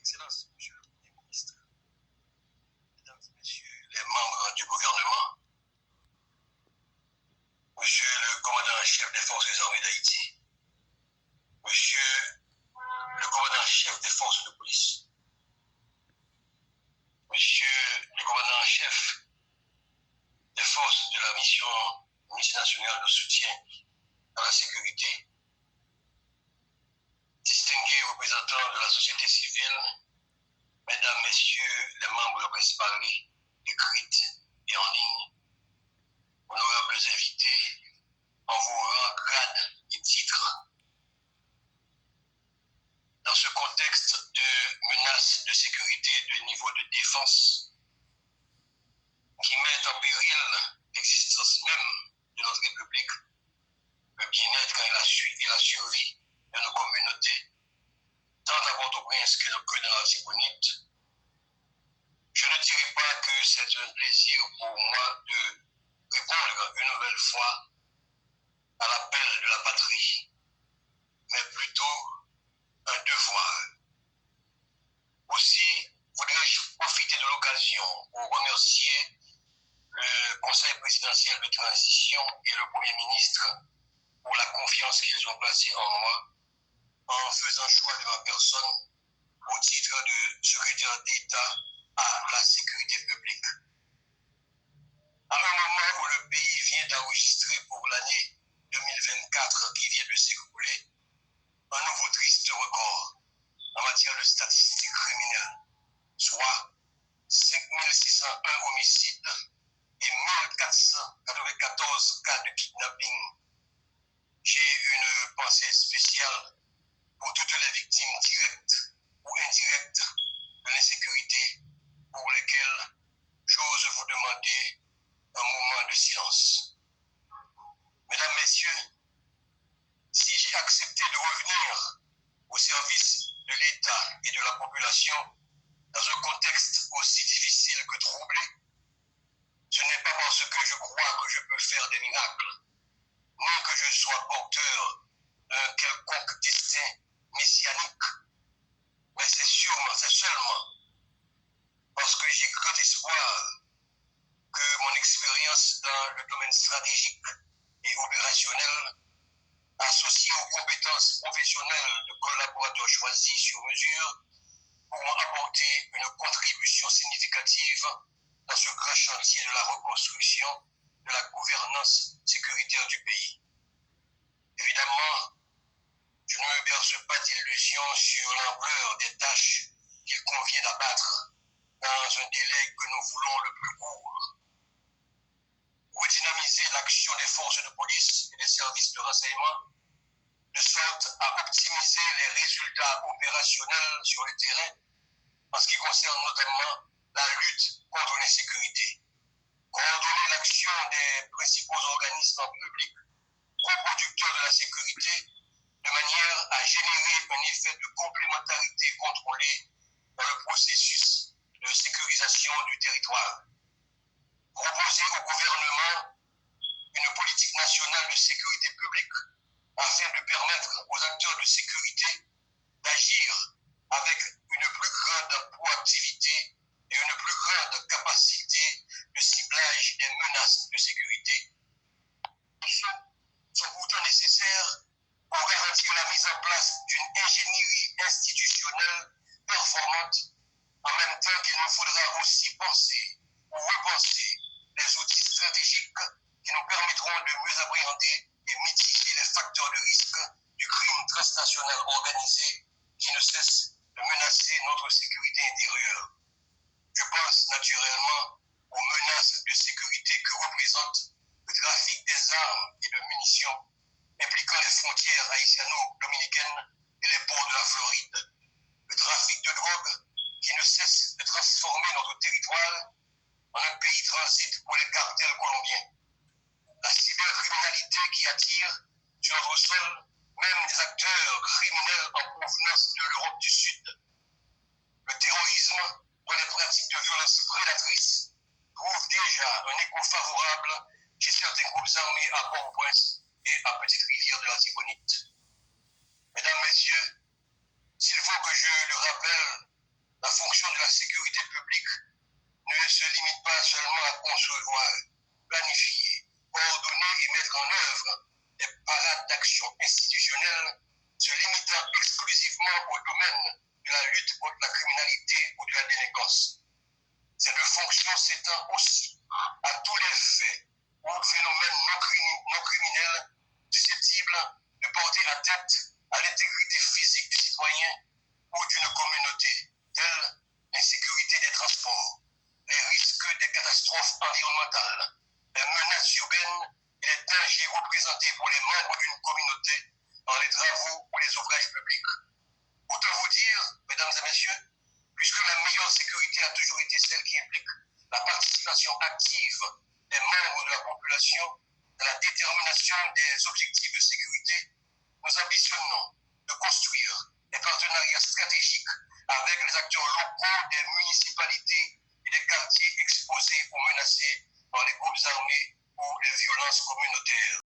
Excellences, Monsieur le Premier ministre, Mesdames et Messieurs les membres du gouvernement, Monsieur le commandant-chef des forces armées d'Haïti, Monsieur le commandant-chef des forces de police, Monsieur le commandant-chef des forces de la mission multinationale de soutien à la sécurité, distingués représentants de la société civile, Mesdames, Messieurs les membres de la presse parlée, écrite et en ligne, honorables invités, en vos rangs, grades et titres. Dans ce contexte de menace de sécurité de niveau de défense qui met en péril l'existence même de notre République, le bien-être et la survie de nos communautés, tant à Port-au-Prince que dans la Tibonite, je ne dirais pas que c'est un plaisir pour moi de répondre une nouvelle fois à l'appel de la patrie, mais plutôt un devoir. Aussi, voudrais-je profiter de l'occasion pour remercier le Conseil présidentiel de transition et le Premier ministre pour la confiance qu'ils ont placée en moi en faisant choix de ma personne au titre de secrétaire d'État à la sécurité publique. À un moment où le pays vient d'enregistrer pour l'année 2024 qui vient de s'écouler un nouveau triste record en matière de statistiques criminelles, soit 5601 homicides et 1494 cas de kidnapping. J'ai une pensée spéciale pour toutes les victimes directes ou indirectes de l'insécurité pour lesquelles j'ose vous demander un moment de silence. Mesdames, Messieurs, si j'ai accepté de revenir au service de l'État et de la population dans un contexte aussi difficile que troublé, ce n'est pas parce que je crois que je peux faire des miracles, ni que je sois porteur d'un quelconque destin messianique, mais c'est seulement parce que j'ai grand espoir que mon expérience dans le domaine stratégique et opérationnel, associée aux compétences professionnelles de collaborateurs choisis sur mesure, pourront apporter une contribution significative dans ce grand chantier de la reconstruction de la gouvernance sécuritaire du pays. Évidemment, je ne me berce pas d'illusions sur l'ampleur des tâches qu'il convient d'abattre dans un délai que nous voulons le plus court. Redynamiser l'action des forces de police et des services de renseignement de sorte à optimiser les résultats opérationnels sur le terrain en ce qui concerne notamment la lutte contre l'insécurité. Coordonner l'action des principaux organismes publics coproducteurs de la sécurité de manière à générer un effet de complémentarité contrôlée dans le processus de sécurisation du territoire. Proposer au gouvernement une politique nationale de sécurité publique afin de permettre aux acteurs de sécurité d'agir avec une plus grande proactivité et une plus grande capacité de ciblage des menaces de sécurité. Sont pourtant nécessaires pour garantir la mise en place d'une ingénierie institutionnelle performante, en même temps qu'il nous faudra aussi penser ou repenser les outils stratégiques qui nous permettront de mieux appréhender et mitiger les facteurs de risque du crime transnational organisé qui ne cesse de menacer notre sécurité intérieure. Je pense naturellement aux menaces de sécurité que représente le trafic des armes et de munitions impliquant les frontières haïtiano-dominicaines et les ports de la Floride, le trafic de drogue qui ne cesse de transformer notre territoire en un pays transit pour les cartels colombiens, la cybercriminalité qui attire sur notre sol même des acteurs criminels en provenance de l'Europe du Sud, le terrorisme dont les pratiques de violence prédatrices trouvent déjà un écho favorable chez certains groupes armés à Port-au-Prince et à Petite-Rivière de la Tibonite. Mesdames, Messieurs, s'il faut que je le rappelle, en œuvre des parades d'action institutionnelle se limitant exclusivement au domaine de la lutte contre la criminalité ou de la délinquance. Cette fonction s'étend aussi à tous les faits ou phénomènes non criminels susceptibles de porter atteinte à l'intégrité physique du citoyen ou d'une communauté, telle l'insécurité des transports, les risques des catastrophes environnementales, les menaces urbaines et les dangers représentés pour les membres d'une communauté dans les travaux ou les ouvrages publics. Autant vous dire, mesdames et messieurs, puisque la meilleure sécurité a toujours été celle qui implique la participation active des membres de la population dans la détermination des objectifs de sécurité, nous ambitionnons de construire des partenariats stratégiques avec les acteurs locaux des municipalités et des quartiers exposés ou menacés par les groupes armés ou les violences communautaires.